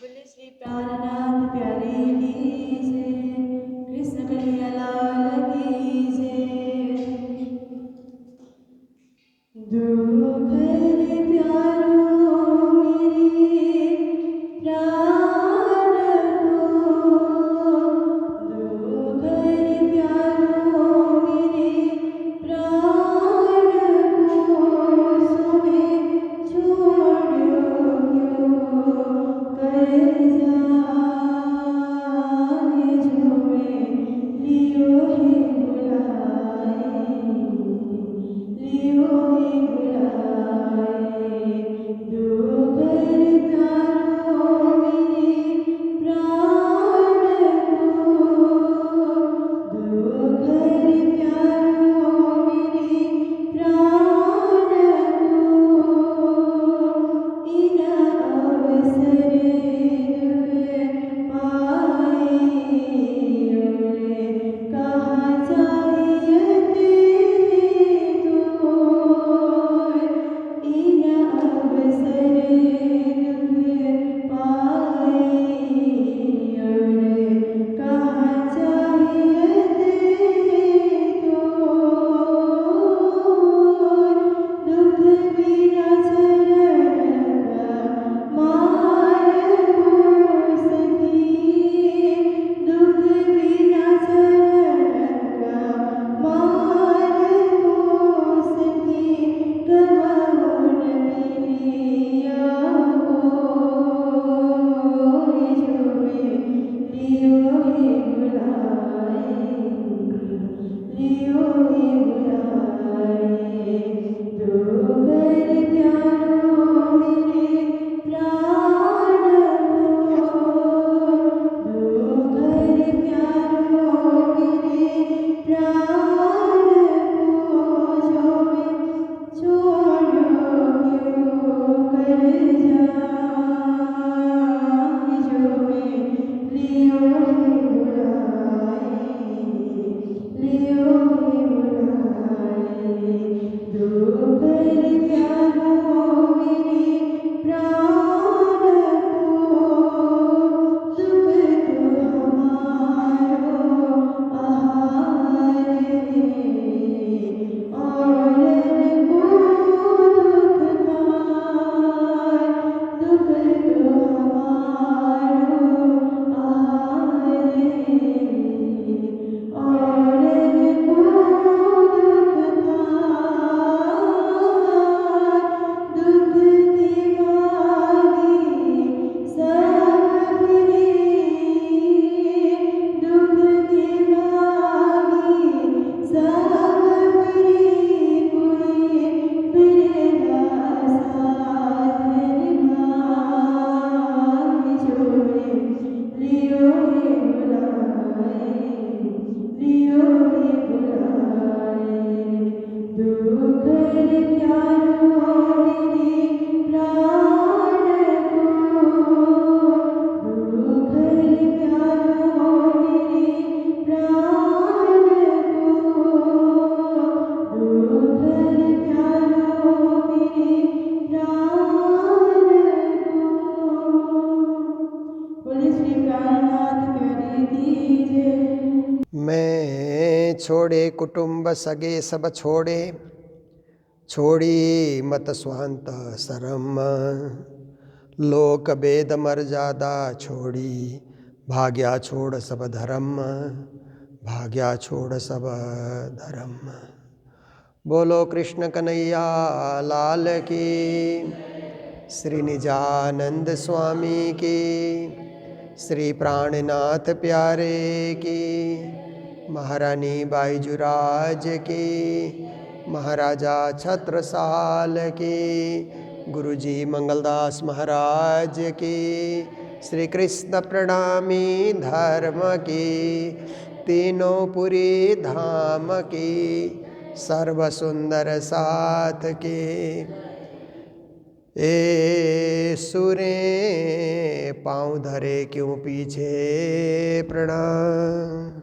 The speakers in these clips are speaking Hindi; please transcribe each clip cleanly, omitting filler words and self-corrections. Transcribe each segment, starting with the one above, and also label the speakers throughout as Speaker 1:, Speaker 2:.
Speaker 1: बोले श्री प्राणनाथ प्यारे की जय। कृष्ण कन्हैया लाल की जय। दो घर प्यारो मेरे प्राण को, दो घर प्यारो मेरे प्राण को, सोए छोड़ो क्यों कर जाए, जो मैं लियो है बुलाए, लियो है बुलाए। दो घर प्यारो मेरे प्राण को, दो घर प्यारो मेरे प्राण को, इन अवसर दुख पाए, और कहाँ जायत है तो, इन अवसर दुख पाए, और कहाँ जायत है तो, दुख बिना चरण का मार्ग को सखी, दुख बिना चरण का मार्ग को सखी, कबहु न मिलिया होय, जो मैं लियो है बुलाए, लियो है बुलाए। दो घर प्यारो मेरे प्राण को, दो घर प्यारो मेरे प्राण को, जो मैं छोड़ो क्यों कर जाए, जो मैं लियो है बुलाए, लियो है बुलाए। दो घर प्यारो मेरे प्राण को, दुख तो हमारो आहार है, औरन को दुख पार, दुख तो हमारो आहार है, औरन को दुख पार, दुख दिमागी सब फिरे, दुख दिमागी सब फिरे, कोई फिरेगा साथ निभाए, जो मैं लियो है बुलाए, लियो है बुलाए। दो घर प्यारो मेरे प्राण को, दो घर प्यारो मेरे प्राण को, दो घर प्यारो मेरे प्राण को। बोले श्री प्राणनाथ प्यारे की जय।
Speaker 2: मैं छोड़े कुटुंब सगे सब छोड़े, छोड़ी मत स्वांत सरम, लोक वेद मर्यादा छोड़ी, भाग्या छोड़ सब धर्म, भाग्या छोड़ सब धर्म। बोलो कृष्ण कन्हैया लाल की, श्री निजानंद स्वामी की, श्री प्राणनाथ प्यारे की, महारानी बाईजुराज की, महाराजा छत्रसाल की, गुरुजी मंगलदास महाराज की, श्री कृष्ण प्रणामी धर्म की, तीनों पुरी धाम की, सर्व सुंदर साथ के, ए सुरे पाँव धरे क्यों पीछे प्रणाम।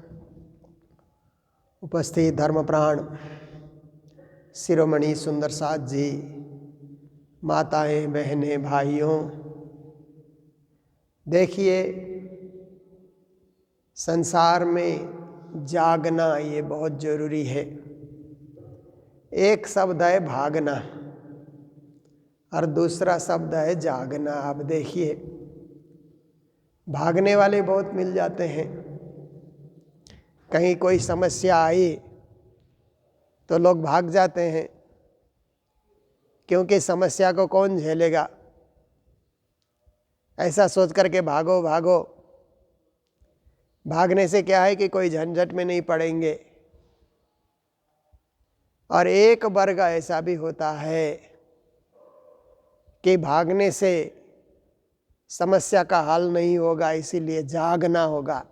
Speaker 2: उपस्थित धर्मप्राण शिरोमणि सुंदर साथ जी, माताएं, बहनें, भाइयों, देखिए, संसार में जागना ये बहुत जरूरी है। एक शब्द है भागना और दूसरा शब्द है जागना। अब देखिए, भागने वाले बहुत मिल जाते हैं। कहीं कोई समस्या आई तो लोग भाग जाते हैं, क्योंकि समस्या को कौन झेलेगा, ऐसा सोच करके भागो भागो। भागने से क्या है कि कोई झंझट में नहीं पड़ेंगे। और एक वर्ग ऐसा भी होता है कि भागने से समस्या का हल नहीं होगा, इसीलिए जागना होगा,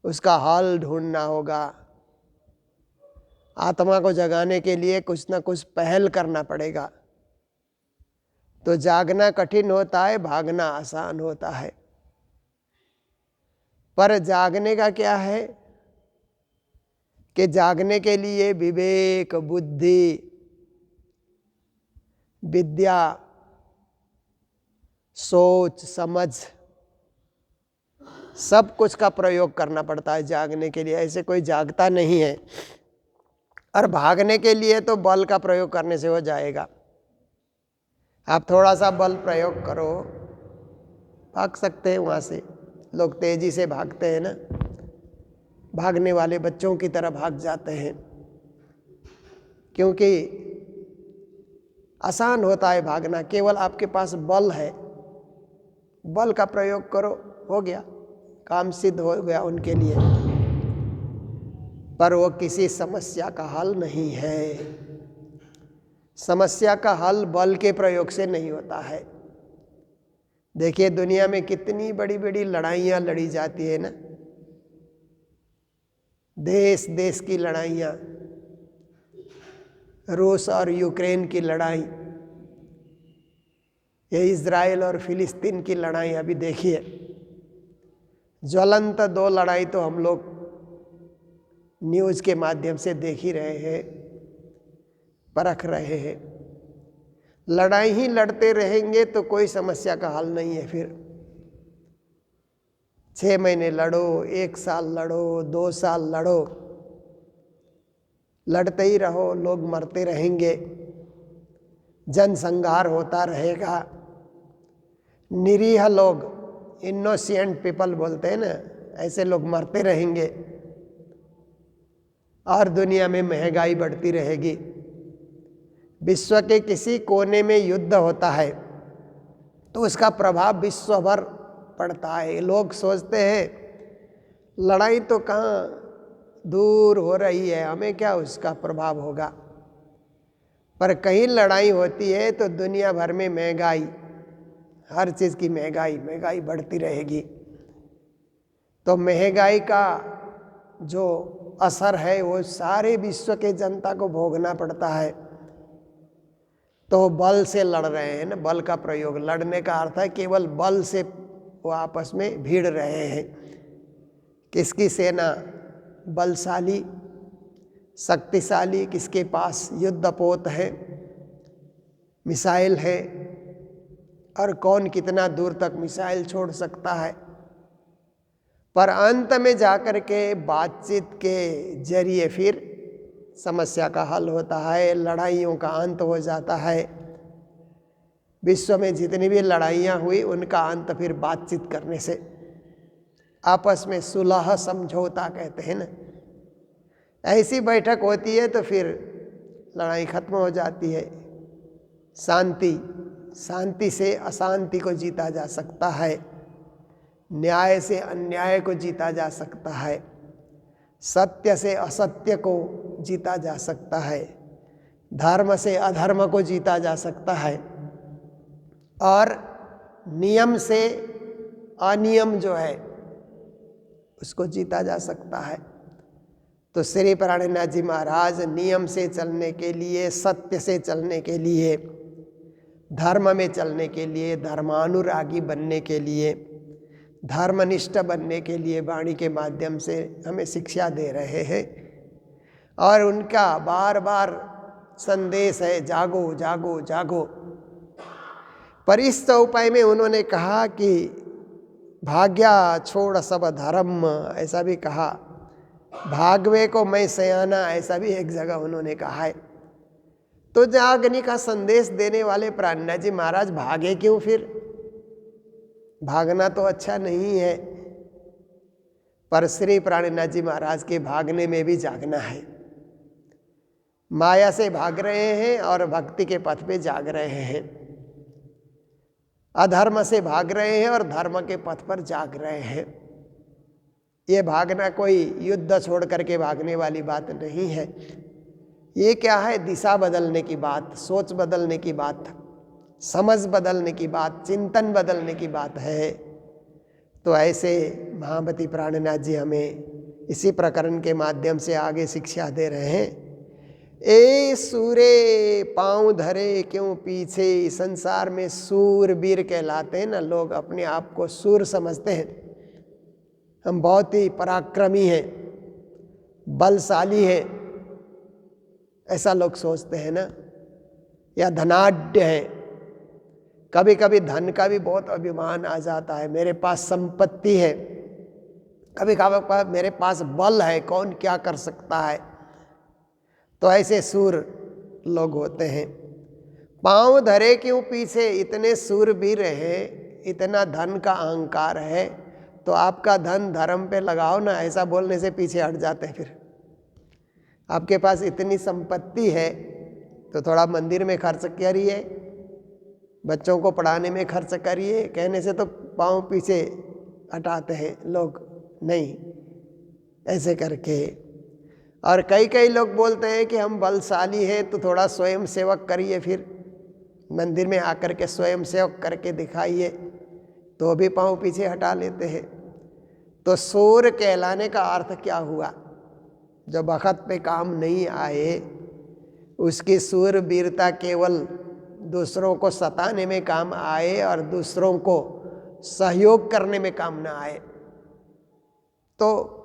Speaker 2: उसका हल ढूंढना होगा। आत्मा को जगाने के लिए कुछ ना कुछ पहल करना पड़ेगा। तो जागना कठिन होता है, भागना आसान होता है। पर जागने का क्या है कि जागने के लिए विवेक, बुद्धि, विद्या, सोच, समझ, सब कुछ का प्रयोग करना पड़ता है जागने के लिए। ऐसे कोई जागता नहीं है। और भागने के लिए तो बल का प्रयोग करने से हो जाएगा। आप थोड़ा सा बल प्रयोग करो, भाग सकते हैं वहाँ से। लोग तेजी से भागते हैं ना, भागने वाले बच्चों की तरह भाग जाते हैं, क्योंकि आसान होता है भागना। केवल आपके पास बल है, बल का प्रयोग करो, हो गया, काम सिद्ध हो गया उनके लिए। पर वो किसी समस्या का हल नहीं है। समस्या का हल बल के प्रयोग से नहीं होता है। देखिए, दुनिया में कितनी बड़ी बड़ी लड़ाइयाँ लड़ी जाती है ना, देश देश की लड़ाइयाँ, रूस और यूक्रेन की लड़ाई, ये इज़राइल और फिलिस्तीन की लड़ाई। अभी देखिए, ज्वलंत दो लड़ाई तो हम लोग न्यूज़ के माध्यम से देख ही रहे हैं, परख रहे हैं। लड़ाई ही लड़ते रहेंगे तो कोई समस्या का हल नहीं है। फिर 6 महीने लड़ो, 1 साल लड़ो, 2 साल लड़ो, लड़ते ही रहो, लोग मरते रहेंगे, जनसंहार होता रहेगा। निरीह लोग, इनोसेंट पीपल बोलते हैं ना, ऐसे लोग मरते रहेंगे और दुनिया में महंगाई बढ़ती रहेगी। विश्व के किसी कोने में युद्ध होता है तो उसका प्रभाव विश्व भर पड़ता है। लोग सोचते हैं लड़ाई तो कहाँ दूर हो रही है, हमें क्या उसका प्रभाव होगा। पर कहीं लड़ाई होती है तो दुनिया भर में महंगाई, हर चीज़ की महंगाई बढ़ती रहेगी। तो महंगाई का जो असर है वो सारे विश्व के जनता को भोगना पड़ता है। तो बल से लड़ रहे हैं ना, बल का प्रयोग। लड़ने का अर्थ है केवल बल से वो आपस में भिड़ रहे हैं। किसकी सेना बलशाली, शक्तिशाली, किसके पास युद्धपोत है, मिसाइल है, और कौन कितना दूर तक मिसाइल छोड़ सकता है। पर अंत में जाकर के बातचीत के जरिए फिर समस्या का हल होता है, लड़ाइयों का अंत हो जाता है। विश्व में जितनी भी लड़ाइयाँ हुई उनका अंत फिर बातचीत करने से, आपस में सुलह समझौता कहते हैं ना, ऐसी बैठक होती है तो फिर लड़ाई खत्म हो जाती है। शांति से अशांति को जीता जा सकता है, न्याय से अन्याय को जीता जा सकता है, सत्य से असत्य को जीता जा सकता है, धर्म से अधर्म को जीता जा सकता है, और नियम से अनियम जो है उसको जीता जा सकता है। तो श्री प्राणनाथ जी महाराज नियम से चलने के लिए, सत्य से चलने के लिए, धर्म में चलने के लिए, धर्मानुरागी बनने के लिए, धर्मनिष्ठ बनने के लिए वाणी के माध्यम से हमें शिक्षा दे रहे हैं। और उनका बार बार संदेश है, जागो जागो जागो। पर इस चौपाई में उन्होंने कहा कि भाग्या छोड़ सब धर्म, ऐसा भी कहा। भागवे को मैं सयाना, ऐसा भी एक जगह उन्होंने कहा है। तो जागने का संदेश देने वाले प्राणनाथ जी महाराज भागे क्यों फिर? भागना तो अच्छा नहीं है, पर श्री प्राणनाथ जी महाराज के भागने में भी जागना है। माया से भाग रहे हैं और भक्ति के पथ पे जाग रहे हैं। अधर्म से भाग रहे हैं और धर्म के पथ पर जाग रहे हैं। ये भागना कोई युद्ध छोड़ करके भागने वाली बात नहीं है। ये क्या है? दिशा बदलने की बात, सोच बदलने की बात, समझ बदलने की बात, चिंतन बदलने की बात है। तो ऐसे महामती प्राणनाथ जी हमें इसी प्रकरण के माध्यम से आगे शिक्षा दे रहे हैं। ए सूरे पांव धरे क्यों पीछे, संसार में सूरवीर कहलाते हैं ना लोग, अपने आप को सूर समझते हैं। हम बहुत ही पराक्रमी हैं, बलशाली हैं, ऐसा लोग सोचते हैं ना, या धनाढ्य है। कभी कभी धन का भी बहुत अभिमान आ जाता है, मेरे पास संपत्ति है, कभी कभी मेरे पास बल है, कौन क्या कर सकता है। तो ऐसे सूर लोग होते हैं। पांव धरे क्यों पीछे, इतने सूरवीर हैं, इतना धन का अहंकार है, तो आपका धन धर्म पे लगाओ ना, ऐसा बोलने से पीछे हट जाते हैं। फिर आपके पास इतनी संपत्ति है तो थोड़ा मंदिर में खर्च करिए, बच्चों को पढ़ाने में खर्च करिए, कहने से तो पाँव पीछे हटाते हैं लोग, नहीं ऐसे करके। और कई कई लोग बोलते हैं कि हम बलशाली हैं तो थोड़ा स्वयं सेवक करिए, फिर मंदिर में आकर के स्वयं सेवक करके दिखाइए, तो भी पाँव पीछे हटा लेते हैं। तो सूर कहलाने का अर्थ क्या हुआ? जो वक़्त पे काम नहीं आए, उसकी सूरवीरता केवल दूसरों को सताने में काम आए और दूसरों को सहयोग करने में काम ना आए। तो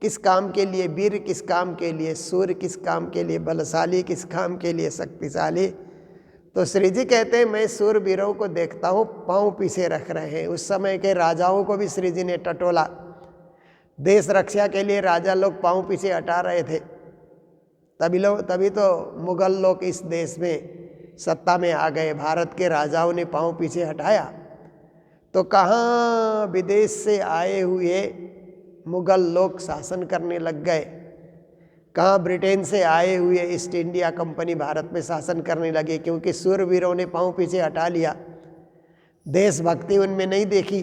Speaker 2: किस काम के लिए वीर, किस काम के लिए सूर, किस काम के लिए बलशाली, किस काम के लिए शक्तिशाली? तो श्री जी कहते हैं मैं सूरवीरों को देखता हूँ पाँव पीछे रख रहे हैं। उस समय के राजाओं को भी श्री जी ने टटोला। देश रक्षा के लिए राजा लोग पाँव पीछे हटा रहे थे, तभी तो मुगल लोग इस देश में सत्ता में आ गए। भारत के राजाओं ने पाँव पीछे हटाया तो कहाँ विदेश से आए हुए मुगल लोग शासन करने लग गए, कहाँ ब्रिटेन से आए हुए ईस्ट इंडिया कंपनी भारत में शासन करने लगे, क्योंकि सूरवीरों ने पाँव पीछे हटा लिया। देशभक्ति उनमें नहीं देखी,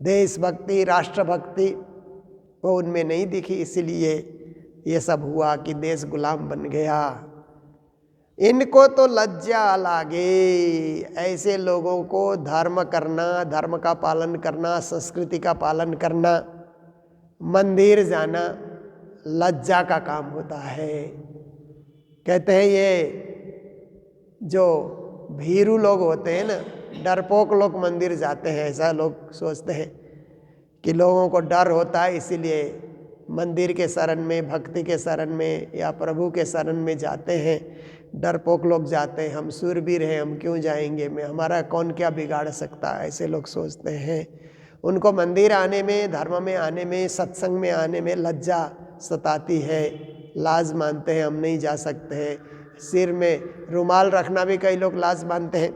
Speaker 2: देशभक्ति, राष्ट्रभक्ति वो उनमें नहीं दिखी, इसलिए ये सब हुआ कि देश गुलाम बन गया। इनको तो लज्जा लागे, ऐसे लोगों को धर्म करना, धर्म का पालन करना, संस्कृति का पालन करना, मंदिर जाना लज्जा का काम होता है। कहते हैं ये जो भीरू लोग होते हैं ना, डरपोक लोग मंदिर जाते हैं, ऐसा लोग सोचते हैं कि लोगों को डर होता है इसीलिए मंदिर के शरण में, भक्ति के शरण में या प्रभु के शरण में जाते हैं। डरपोक लोग जाते हैं, हम सूरवीर हैं, हम क्यों जाएंगे, मैं हमारा कौन क्या बिगाड़ सकता है, ऐसे लोग सोचते हैं। उनको मंदिर आने में, धर्म में आने में, सत्संग में आने में लज्जा सताती है, लाज मानते हैं, हम नहीं जा सकते हैं। सिर में रुमाल रखना भी कई लोग लाज मानते हैं।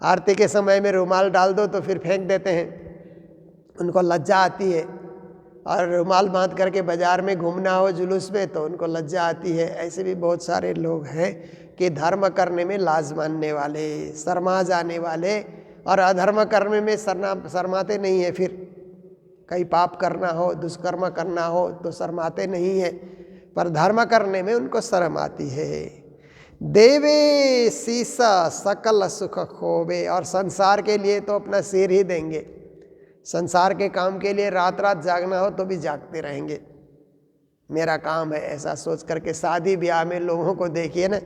Speaker 2: आरती के समय में रुमाल डाल दो तो फिर फेंक देते हैं, उनको लज्जा आती है। और रुमाल बांध करके बाजार में घूमना हो जुलूस में तो उनको लज्जा आती है। ऐसे भी बहुत सारे लोग हैं कि धर्म करने में लाज मानने वाले, शर्मा जाने वाले, और अधर्म करने में शर्माते नहीं है। फिर कई पाप करना हो, दुष्कर्म करना हो तो शर्माते नहीं है, पर धर्म करने में उनको शर्म आती है। देवे सीसा सकल सुख खोवे, और संसार के लिए तो अपना सिर ही देंगे, संसार के काम के लिए रात रात जागना हो तो भी जागते रहेंगे, मेरा काम है, ऐसा सोच करके। शादी ब्याह में लोगों को देखिए ना,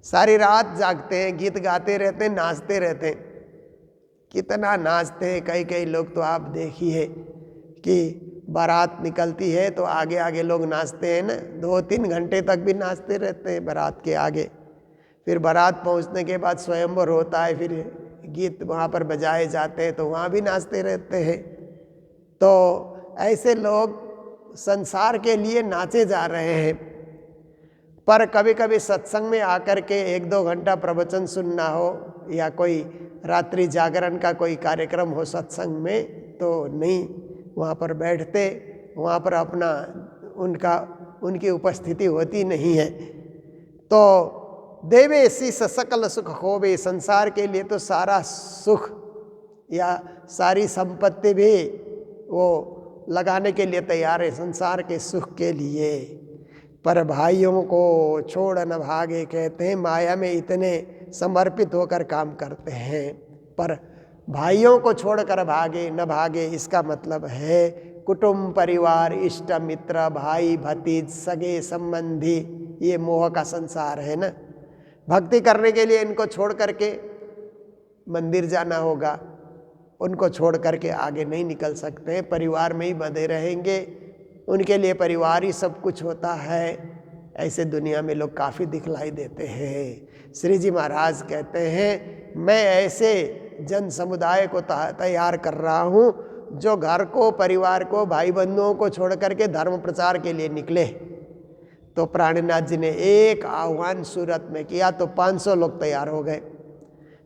Speaker 2: सारी रात जागते हैं, गीत गाते रहते हैं, नाचते रहते हैं, कितना नाचते हैं। कई कई लोग तो आप देखिए कि बारात निकलती है तो आगे आगे लोग नाचते हैं ना, 2-3 घंटे तक भी नाचते रहते हैं बारात के आगे। फिर बारात पहुंचने के बाद स्वयंवर होता है, फिर गीत वहाँ पर बजाए जाते हैं तो वहाँ भी नाचते रहते हैं। तो ऐसे लोग संसार के लिए नाचे जा रहे हैं। पर कभी कभी सत्संग में आकर के 1-2 घंटा प्रवचन सुनना हो या कोई रात्रि जागरण का कोई कार्यक्रम हो सत्संग में, तो नहीं वहाँ पर बैठते, वहाँ पर अपना उनकी उपस्थिति होती नहीं है। तो देवे शीस सकल सुख होवे, संसार के लिए तो सारा सुख या सारी संपत्ति भी वो लगाने के लिए तैयार है संसार के सुख के लिए। पर भाइयों को छोड़ न भागे, कहते हैं माया में इतने समर्पित होकर काम करते हैं, पर भाइयों को छोड़कर भागे न भागे, इसका मतलब है कुटुंब परिवार इष्ट मित्र भाई भतीज सगे संबंधी, ये मोह का संसार है ना। भक्ति करने के लिए इनको छोड़ करके मंदिर जाना होगा, उनको छोड़ करके आगे नहीं निकल सकते हैं, परिवार में ही बंधे रहेंगे, उनके लिए परिवार ही सब कुछ होता है। ऐसे दुनिया में लोग काफ़ी दिखलाई देते हैं। श्री जी महाराज कहते हैं मैं ऐसे जन समुदाय को तैयार कर रहा हूँ जो घर को परिवार को भाई बंधुओं को छोड़ करके धर्म प्रचार के लिए निकले। तो प्राणनाथ जी ने एक आह्वान सूरत में किया तो 500 लोग तैयार हो गए।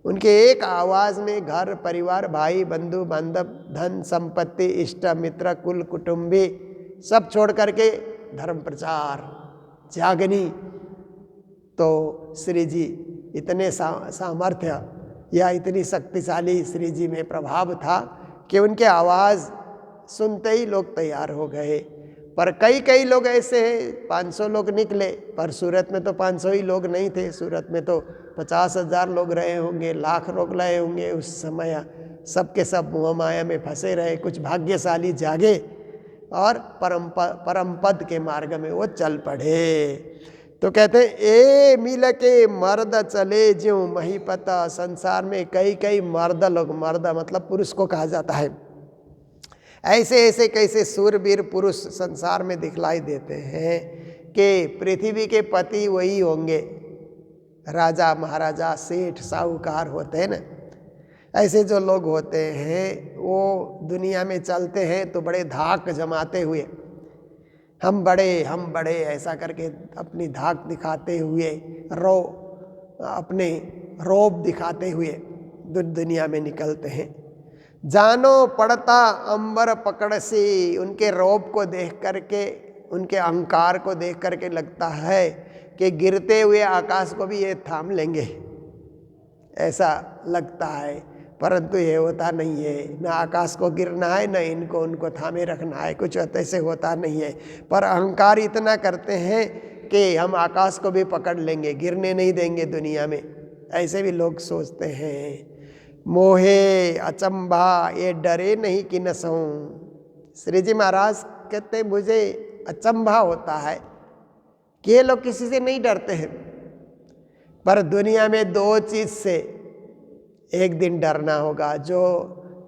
Speaker 2: उनके एक आवाज़ में घर परिवार भाई बंधु बांधव धन संपत्ति इष्ट मित्र कुल कुटुंबी सब छोड़ करके धर्म प्रचार जागनी। तो श्री जी इतने सामर्थ्य या इतनी शक्तिशाली श्री जी में प्रभाव था कि उनके आवाज़ सुनते ही लोग तैयार हो गए। पर कई लोग ऐसे हैं 500 लोग निकले, पर सूरत में तो 500 ही लोग नहीं थे, सूरत में तो 50,000 लोग रहे होंगे, लाख लोग रहे होंगे उस समय। सबके सब मोह माया में फंसे रहे। कुछ भाग्यशाली जागे और परम पद के मार्ग में वो चल पड़े। तो कहते हैं ए मिल के मर्द चले ज्यों महीपता, संसार में कई मर्द लोग, मर्द मतलब पुरुष को कहा जाता है, ऐसे कैसे सूरवीर पुरुष संसार में दिखलाई देते हैं कि पृथ्वी के पति वही होंगे, राजा महाराजा सेठ साहूकार होते हैं ना। ऐसे जो लोग होते हैं वो दुनिया में चलते हैं तो बड़े धाक जमाते हुए, हम बड़े ऐसा करके अपनी धाक दिखाते हुए, अपने रौब दिखाते हुए दुनिया में निकलते हैं। जानो पड़ता अंबर पकड़ से, उनके रौब को देख करके, उनके अहंकार को देख करके लगता है कि गिरते हुए आकाश को भी ये थाम लेंगे, ऐसा लगता है। परंतु ये होता नहीं है, ना आकाश को गिरना है ना इनको उनको थामे रखना है, कुछ ऐसे होता नहीं है। पर अहंकार इतना करते हैं कि हम आकाश को भी पकड़ लेंगे, गिरने नहीं देंगे दुनिया में, ऐसे भी लोग सोचते हैं। मोहे अचंभा ये डरे नहीं कि न सहूँ। श्री जी महाराज कहते मुझे अचंभा होता है कि ये लोग किसी से नहीं डरते हैं, पर दुनिया में 2 चीज़ से एक दिन डरना होगा। जो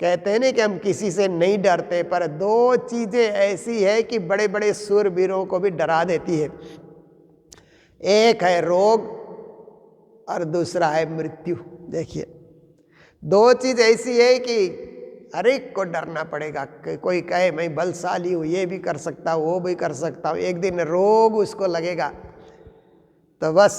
Speaker 2: कहते हैं ना कि हम किसी से नहीं डरते, पर 2 चीज़ें ऐसी है कि बड़े बड़े सूरवीरों को भी डरा देती है। एक है रोग और दूसरा है मृत्यु। देखिए 2 चीज़ ऐसी है कि हर एक को डरना पड़ेगा। कोई कहे मैं बलशाली हूँ, ये भी कर सकता हूँ वो भी कर सकता हूँ, एक दिन रोग उसको लगेगा तो बस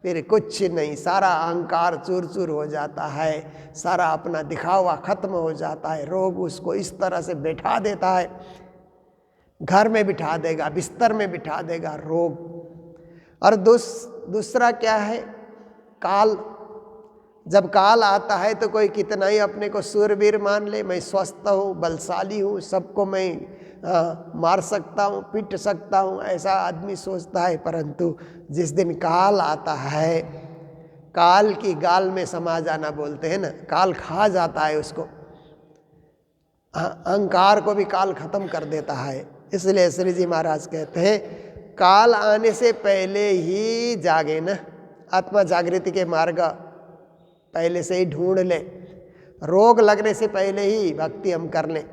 Speaker 2: फिर कुछ नहीं, सारा अहंकार चूर चूर हो जाता है, सारा अपना दिखावा खत्म हो जाता है। रोग उसको इस तरह से बैठा देता है, घर में बिठा देगा, बिस्तर में बिठा देगा रोग। और दूसरा क्या है, काल। जब काल आता है तो कोई कितना ही अपने को सूरवीर मान ले, मैं स्वस्थ हूँ बलशाली हूँ, सबको मैं मार सकता हूँ पीट सकता हूँ, ऐसा आदमी सोचता है। परंतु जिस दिन काल आता है, काल की गाल में समा जाना बोलते हैं ना, काल खा जाता है उसको, अहंकार को भी काल खत्म कर देता है। इसलिए श्री जी महाराज कहते हैं काल आने से पहले ही जागे ना, आत्मा जागृति के मार्ग पहले से ही ढूंढ ले। रोग लगने से पहले ही भक्ति हम कर लें,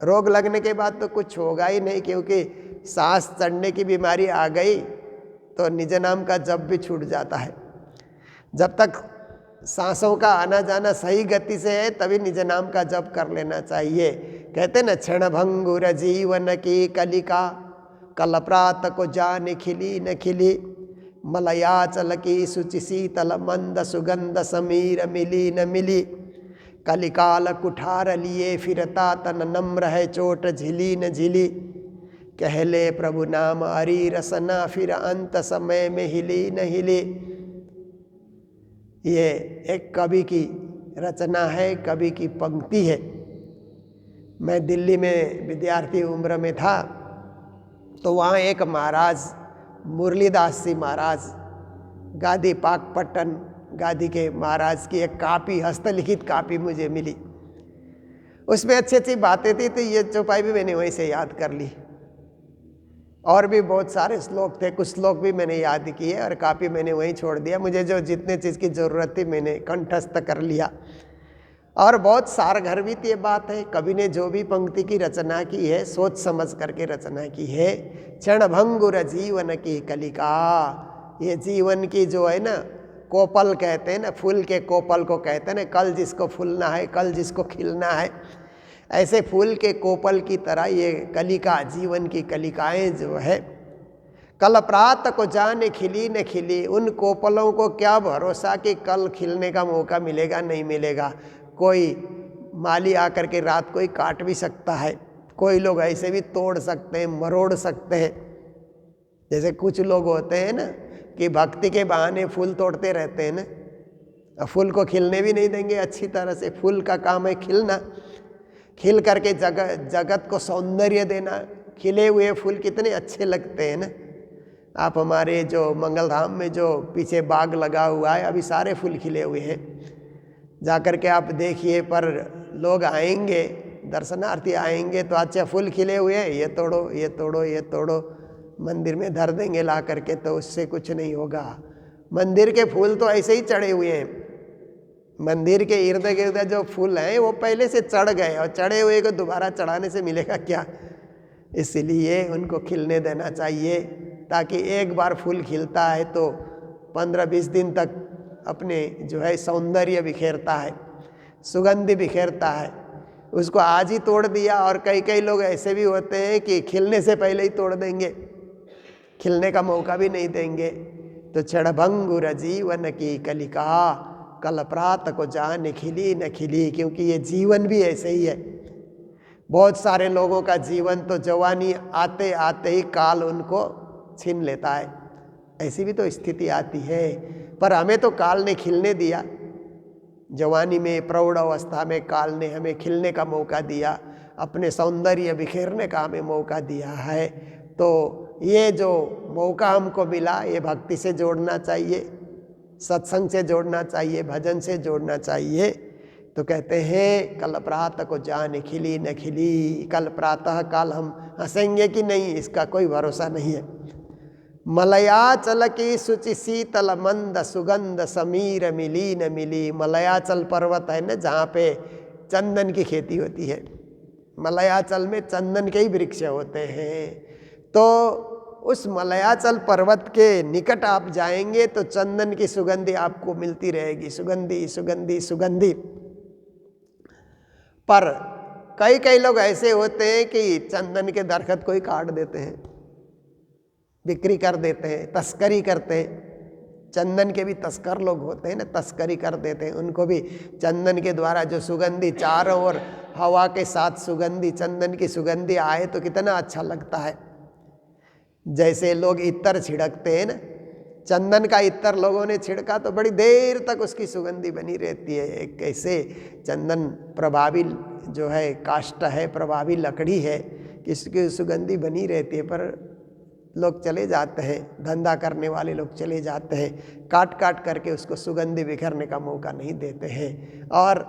Speaker 2: रोग लगने के बाद तो कुछ होगा ही नहीं, क्योंकि सांस चढ़ने की बीमारी आ गई तो निज नाम का जप भी छूट जाता है। जब तक सांसों का आना जाना सही गति से है तभी निज नाम का जप कर लेना चाहिए। कहते न क्षण भंगुर जीवन की कलिका, कल प्रात को जान खिली न खिली, मलयाचल की सुचि शीतल मंद सुगंध समीर मिली न मिली, कलिकाल कुठार लिए फिरता तन नम्र है चोट झिली न झिली, कहले प्रभु नाम हरि रसना फिर अंत समय में हिली न हिली। ये एक कवि की रचना है, कवि की पंक्ति है। मैं दिल्ली में विद्यार्थी उम्र में था तो वहाँ एक महाराज मुरलीदास जी महाराज गादी पाकपट्टन गादी के महाराज की एक कापी, हस्तलिखित कापी मुझे मिली। उसमें अच्छी अच्छी बातें थी, तो ये चौपाई भी मैंने वहीं से याद कर ली। और भी बहुत सारे श्लोक थे, कुछ श्लोक भी मैंने याद किए और कापी मैंने वहीं छोड़ दिया। मुझे जो जितने चीज़ की ज़रूरत थी मैंने कंठस्थ कर लिया। और बहुत सारगर्भित ये बात है, कवि ने जो भी पंक्ति की रचना की है सोच समझ करके रचना की है। क्षण भंगुर जीवन की कलिका, ये जीवन की जो है ना कोपल कहते हैं ना, फूल के कोपल को कहते हैं ना, कल जिसको फूलना है, कल जिसको खिलना है, ऐसे फूल के कोपल की तरह ये कलिका, जीवन की कलिकाएं जो है, कल प्रात को जाने खिली न खिली। उन कोपलों को क्या भरोसा कि कल खिलने का मौका मिलेगा नहीं मिलेगा। कोई माली आकर के रात को ही काट भी सकता है, कोई लोग ऐसे भी तोड़ सकते हैं, मरोड़ सकते हैं। जैसे कुछ लोग होते हैं ना कि भक्ति के बहाने फूल तोड़ते रहते हैं ना, फूल को खिलने भी नहीं देंगे अच्छी तरह से। फूल का काम है खिलना, खिल करके जगत को सौंदर्य देना। खिले हुए फूल कितने अच्छे लगते हैं ना। आप हमारे जो मंगलधाम में जो पीछे बाग लगा हुआ है, अभी सारे फूल खिले हुए हैं, जा कर के आप देखिए। पर लोग आएंगे, दर्शनार्थी आएंगे तो अच्छा फूल खिले हुए हैं, ये तोड़ो ये तोड़ो ये तोड़ो, मंदिर में धर देंगे ला करके, तो उससे कुछ नहीं होगा। मंदिर के फूल तो ऐसे ही चढ़े हुए हैं। मंदिर के इर्द गिर्द जो फूल हैं वो पहले से चढ़ गए, और चढ़े हुए को दोबारा चढ़ाने से मिलेगा क्या। इसलिए उनको खिलने देना चाहिए, ताकि एक बार फूल खिलता है तो 15-20 दिन तक अपने जो है सौंदर्य बिखेरता है, सुगंध बिखेरता है। उसको आज ही तोड़ दिया, और कई कई लोग ऐसे भी होते हैं कि खिलने से पहले ही तोड़ देंगे, खिलने का मौका भी नहीं देंगे। तो क्षणभंगुर जीवन की कलिका, कल प्रात को जान खिली न खिली। क्योंकि ये जीवन भी ऐसे ही है। बहुत सारे लोगों का जीवन तो जवानी आते आते ही काल उनको छीन लेता है, ऐसी भी तो स्थिति आती है। पर हमें तो काल ने खिलने दिया, जवानी में प्रौढ़ अवस्था में काल ने हमें खिलने का मौका दिया, अपने सौंदर्य बिखेरने का हमें मौका दिया है। तो ये जो मौका हमको मिला, ये भक्ति से जोड़ना चाहिए, सत्संग से जोड़ना चाहिए, भजन से जोड़ना चाहिए। तो कहते हैं कल प्रातः को जान खिली न खिली। कल प्रातः काल हम हंसेंगे कि नहीं, इसका कोई भरोसा नहीं है। मलयाचल की सुचि शीतल मंद सुगंध समीर मिली न मिली। मलयाचल पर्वत है ना, जहाँ पे चंदन की खेती होती है। मलयाचल में चंदन के ही वृक्ष होते हैं। तो उस मलयाचल पर्वत के निकट आप जाएंगे तो चंदन की सुगंधी आपको मिलती रहेगी, सुगंधी सुगंधी सुगंधी। पर कई कई लोग ऐसे होते हैं कि चंदन के दरख्त को ही काट देते हैं, बिक्री कर देते हैं, तस्करी करते हैं। चंदन के भी तस्कर लोग होते हैं ना, तस्करी कर देते हैं। उनको भी चंदन के द्वारा जो सुगंधी चारों ओर हवा के साथ सुगंधी चंदन की सुगंधी आए तो कितना अच्छा लगता है। जैसे लोग इत्र छिड़कते हैं ना, चंदन का इत्र लोगों ने छिड़का तो बड़ी देर तक उसकी सुगंधी बनी रहती है। एक कैसे चंदन प्रभावी जो है काष्ठ है, प्रभावी लकड़ी है, किसकी सुगंधी बनी रहती है। पर लोग चले जाते हैं, धंधा करने वाले लोग चले जाते हैं, काट काट करके उसको सुगंधी बिखरने का मौका नहीं देते हैं। और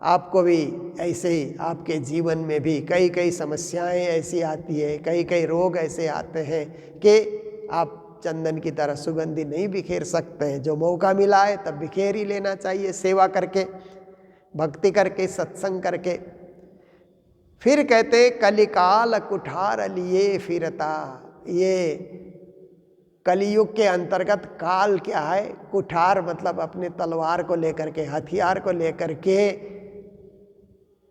Speaker 2: आपको भी ऐसे ही आपके जीवन में भी कई कई समस्याएं ऐसी आती है, कई कई रोग ऐसे आते हैं कि आप चंदन की तरह सुगंधी नहीं बिखेर सकते हैं। जो मौका मिला है तब बिखेर ही लेना चाहिए, सेवा करके, भक्ति करके, सत्संग करके। फिर कहते कलिकाल कुठार लिए फिरता। ये कलयुग के अंतर्गत काल क्या है? कुठार, मतलब अपने तलवार को लेकर के, हथियार को लेकर के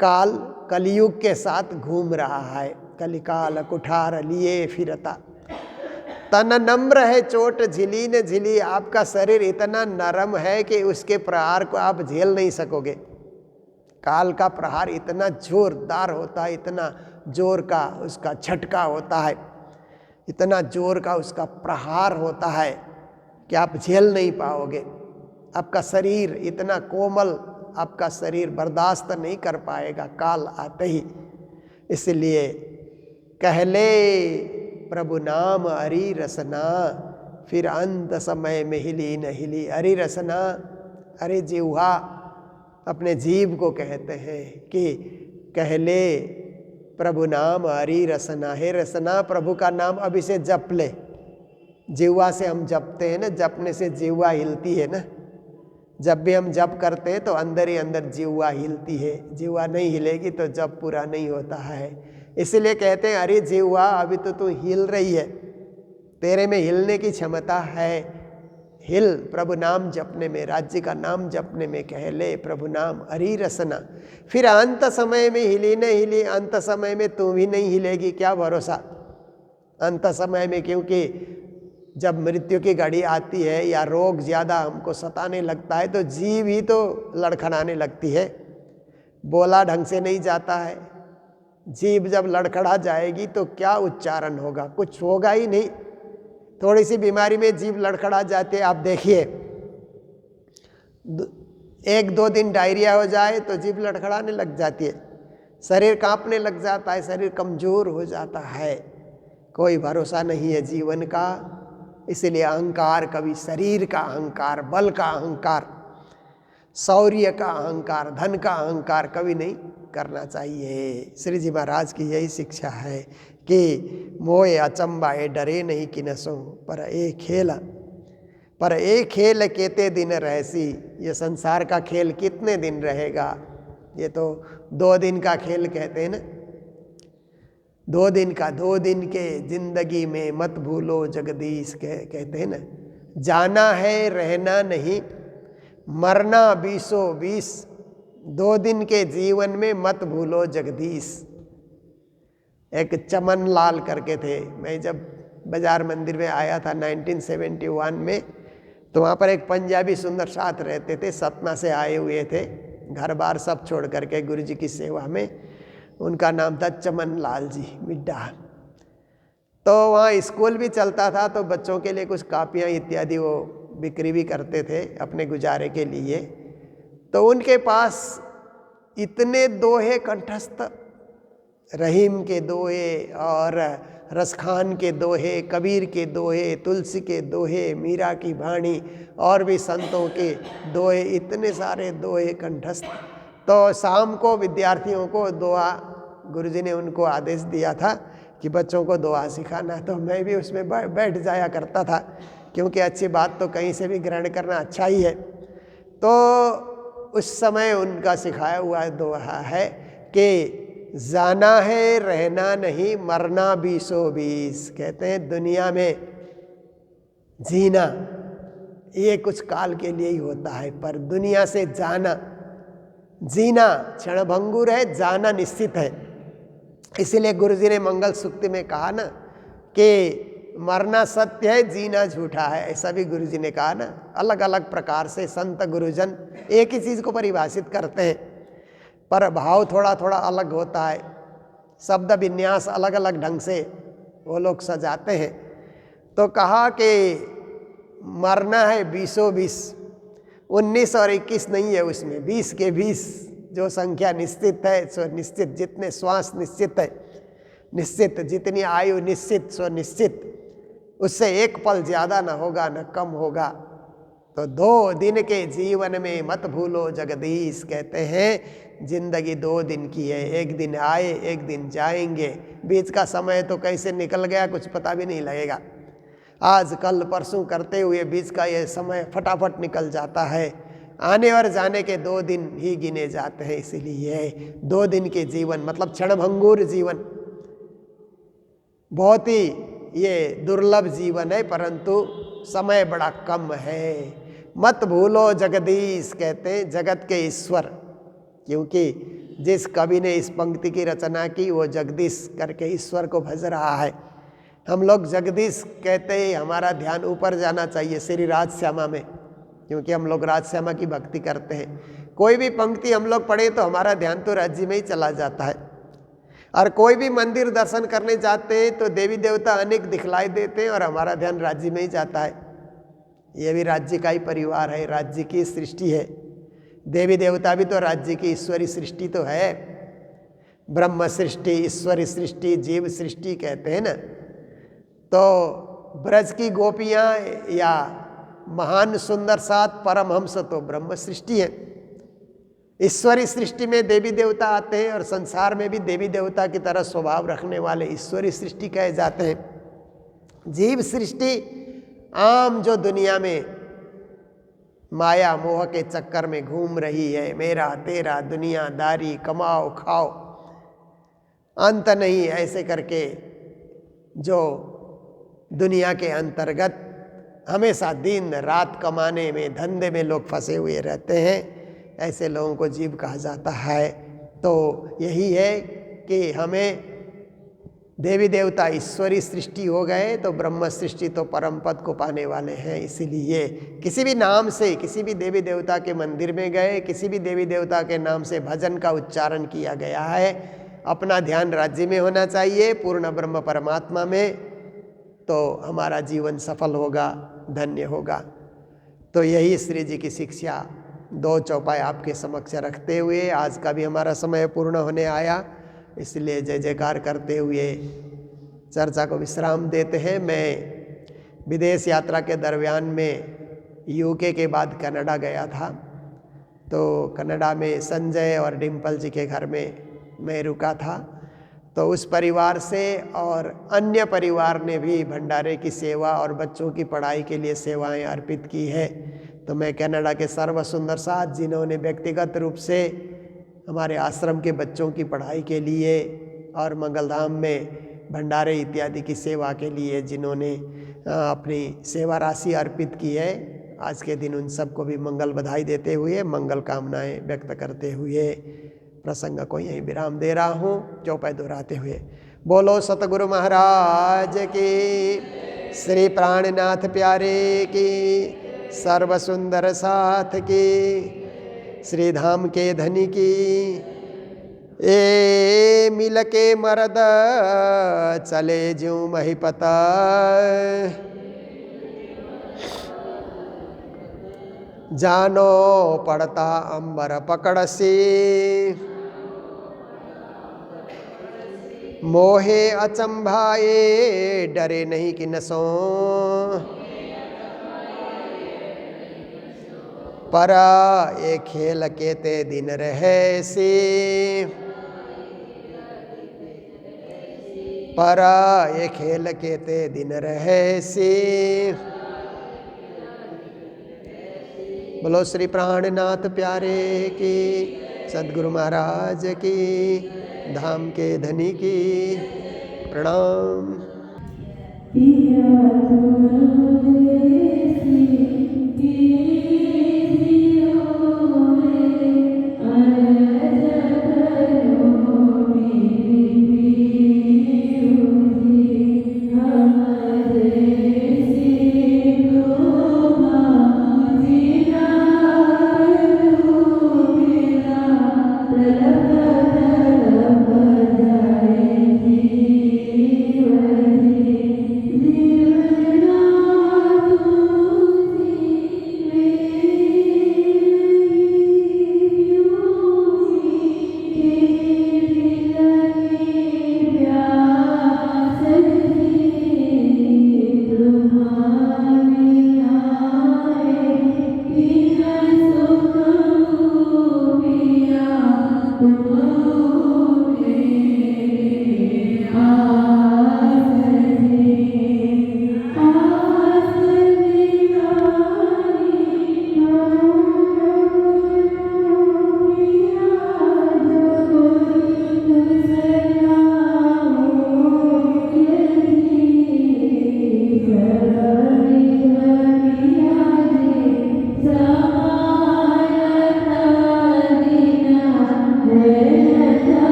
Speaker 2: काल कलयुग के साथ घूम रहा है। कलिकाल कुठार लिए फिरता, तन नम्र है चोट झिली न झिली। आपका शरीर इतना नरम है कि उसके प्रहार को आप झेल नहीं सकोगे। काल का प्रहार इतना जोरदार होता है, इतना जोर का उसका झटका होता है, इतना जोर का उसका प्रहार होता है कि आप झेल नहीं पाओगे। आपका शरीर इतना कोमल, आपका शरीर बर्दाश्त नहीं कर पाएगा काल आते ही। इसलिए कहले प्रभु नाम अरि रसना, फिर अंत समय में हिली न हिली। अरि रसना, अरे जिह्वा, अपने जीव को कहते हैं कि कहले प्रभु नाम अरि रसना। हे रसना, प्रभु का नाम अब इसे जप ले। जिह्वा से हम जपते हैं ना, जपने से जिह्वा हिलती है ना। जब भी हम जप करते हैं तो अंदर ही अंदर जिह्वा हिलती है। जिह्वा नहीं हिलेगी तो जप पूरा नहीं होता है। इसलिए कहते हैं अरे जिह्वा, अभी तो तू हिल रही है, तेरे में हिलने की क्षमता है। हिल प्रभु नाम जपने में, राज्य का नाम जपने में। कह ले प्रभु नाम अरि रसना। फिर अंत समय में हिली न हिली, अंत समय में तू भी नहीं हिलेगी, क्या भरोसा अंत समय में। क्योंकि जब मृत्यु की घड़ी आती है या रोग ज़्यादा हमको सताने लगता है तो जीभ ही तो लड़खड़ाने लगती है, बोला ढंग से नहीं जाता है। जीभ जब लड़खड़ा जाएगी तो क्या उच्चारण होगा? कुछ होगा ही नहीं। थोड़ी सी बीमारी में जीभ लड़खड़ा जाती है। आप देखिए, 1-2 दिन डायरिया हो जाए तो जीभ लड़खड़ाने लग जाती है, शरीर कांपने लग जाता है, शरीर कमजोर हो जाता है। कोई भरोसा नहीं है जीवन का। इसलिए अहंकार, कभी शरीर का अहंकार, बल का अहंकार, शौर्य का अहंकार, धन का अहंकार कभी नहीं करना चाहिए। श्री जी महाराज की यही शिक्षा है कि मोए अचंबाए डरे नहीं कि नसो, पर ए खेल केते दिन रहसी। ये संसार का खेल कितने दिन रहेगा? ये तो 2 दिन का खेल कहते हैं ना, 2 दिन का। 2 दिन के जिंदगी में मत भूलो जगदीश, कहते हैं ना। जाना है रहना नहीं, मरना 20-20। 2 दिन के जीवन में मत भूलो जगदीश। एक चमन लाल करके थे, मैं जब बाजार मंदिर में आया था 1971 में, तो वहाँ पर एक पंजाबी सुंदर साथ रहते थे, सतना से आए हुए थे, घर बार सब छोड़ करके गुरु जी की सेवा में। उनका नाम था चमन लाल जी मिड्डा। तो वहाँ स्कूल भी चलता था, तो बच्चों के लिए कुछ कापियाँ इत्यादि वो बिक्री भी करते थे अपने गुजारे के लिए। तो उनके पास इतने दोहे कंठस्थ, रहीम के दोहे और रसखान के दोहे, कबीर के दोहे, तुलसी के दोहे, मीरा की वाणी और भी संतों के दोहे, इतने सारे दोहे कंठस्थ। तो शाम को विद्यार्थियों को दुआ, गुरुजी ने उनको आदेश दिया था कि बच्चों को दुआ सिखाना। तो मैं भी उसमें बैठ जाया करता था, क्योंकि अच्छी बात तो कहीं से भी ग्रहण करना अच्छा ही है। तो उस समय उनका सिखाया हुआ दोहा है कि जाना है रहना नहीं, मरना 20-20। कहते हैं दुनिया में जीना ये कुछ काल के लिए ही होता है, पर दुनिया से जाना, जीना क्षणभंगुर है, जाना निश्चित है। इसीलिए गुरुजी ने मंगल सूक्ति में कहा ना कि मरना सत्य है, जीना झूठा है। ऐसा भी गुरुजी ने कहा ना। अलग अलग प्रकार से संत गुरुजन एक ही चीज़ को परिभाषित करते हैं, पर भाव थोड़ा थोड़ा अलग होता है, शब्द विन्यास अलग अलग ढंग से वो लोग सजाते हैं। तो कहा कि मरना है 20-20, 19 और 21 नहीं है उसमें, 20 के 20 जो संख्या निश्चित है सो निश्चित, जितने श्वास निश्चित है निश्चित, जितनी आयु निश्चित सो निश्चित, उससे एक पल ज़्यादा न होगा न कम होगा। तो 2 दिन के जीवन में मत भूलो जगदीश। कहते हैं जिंदगी 2 दिन की है, एक दिन आए एक दिन जाएंगे, बीच का समय तो कैसे निकल गया कुछ पता भी नहीं लगेगा। आज कल परसों करते हुए बीच का ये समय फटाफट निकल जाता है। आने और जाने के 2 दिन ही गिने जाते हैं। इसीलिए 2 दिन के जीवन मतलब क्षणभंगुर जीवन, बहुत ही ये दुर्लभ जीवन है, परंतु समय बड़ा कम है। मत भूलो जगदीश, कहते हैं जगत के ईश्वर, क्योंकि जिस कवि ने इस पंक्ति की रचना की वो जगदीश करके ईश्वर को भज रहा है। हम लोग जगदीश कहते ही हमारा ध्यान ऊपर जाना चाहिए श्री राजश्यामा में, क्योंकि हम लोग राजश्यामा की भक्ति करते हैं। कोई भी पंक्ति हम लोग पढ़े तो हमारा ध्यान तो राज्य में ही चला जाता है। और कोई भी मंदिर दर्शन करने जाते हैं तो देवी देवता अनेक दिखलाई देते हैं और हमारा ध्यान राज्य में ही जाता है। ये भी राज्य का ही परिवार है, राज्य की सृष्टि है। देवी देवता भी तो राज्य की ईश्वरी सृष्टि तो है। ब्रह्म सृष्टि, ईश्वरी सृष्टि, जीव सृष्टि कहते हैं ना। तो ब्रज की गोपियाँ या महान सुंदर सात परमहंस तो ब्रह्म सृष्टि है। ईश्वरी सृष्टि में देवी देवता आते हैं और संसार में भी देवी देवता की तरह स्वभाव रखने वाले ईश्वरी सृष्टि कहे जाते हैं। जीव सृष्टि आम जो दुनिया में माया मोह के चक्कर में घूम रही है, मेरा तेरा दुनियादारी, कमाओ खाओ अंत नहीं, ऐसे करके जो दुनिया के अंतर्गत हमेशा दिन रात कमाने में, धंधे में लोग फंसे हुए रहते हैं, ऐसे लोगों को जीव कहा जाता है। तो यही है कि हमें देवी देवता ईश्वरी सृष्टि हो गए तो ब्रह्म सृष्टि तो परम पद को पाने वाले हैं। इसीलिए किसी भी नाम से किसी भी देवी देवता के मंदिर में गए, किसी भी देवी देवता के नाम से भजन का उच्चारण किया गया है, अपना ध्यान राज्य में होना चाहिए, पूर्ण ब्रह्म परमात्मा में, तो हमारा जीवन सफल होगा, धन्य होगा। तो यही श्री जी की शिक्षा दो चौपाई आपके समक्ष रखते हुए आज का भी हमारा समय पूर्ण होने आया, इसलिए जय जयकार करते हुए चर्चा को विश्राम देते हैं। मैं विदेश यात्रा के दरमियान में यूके के बाद कनाडा गया था, तो कनाडा में संजय और डिम्पल जी के घर में मैं रुका था। तो उस परिवार से और अन्य परिवार ने भी भंडारे की सेवा और बच्चों की पढ़ाई के लिए सेवाएं अर्पित की है। तो मैं कनाडा के सर्व सुंदर साथ जिन्होंने व्यक्तिगत रूप से हमारे आश्रम के बच्चों की पढ़ाई के लिए और मंगलधाम में भंडारे इत्यादि की सेवा के लिए जिन्होंने अपनी सेवा राशि अर्पित की है, आज के दिन उन सबको भी मंगल बधाई देते हुए, मंगल कामनाएं व्यक्त करते हुए प्रसंग को यहीं विराम दे रहा हूँ, चौपाई दोहराते हुए। बोलो सतगुरु महाराज की, श्री प्राणनाथ प्यारे की, सर्व सुंदर साथ की, श्री धाम के धनी की। ए मिल के मर्द चले ज्यों महिपता, जानो पड़ता अंबर पकड़ से, मोहे अचंभाए डरे नहीं कि नसों, परा ये खेल के ते दिन रहे से, परा ये खेल के ते दिन रहे से। बोलो श्री प्राणनाथ प्यारे की, सद्गुरु महाराज की, धाम के धनी की। प्रणाम।
Speaker 1: पिया तुम देसी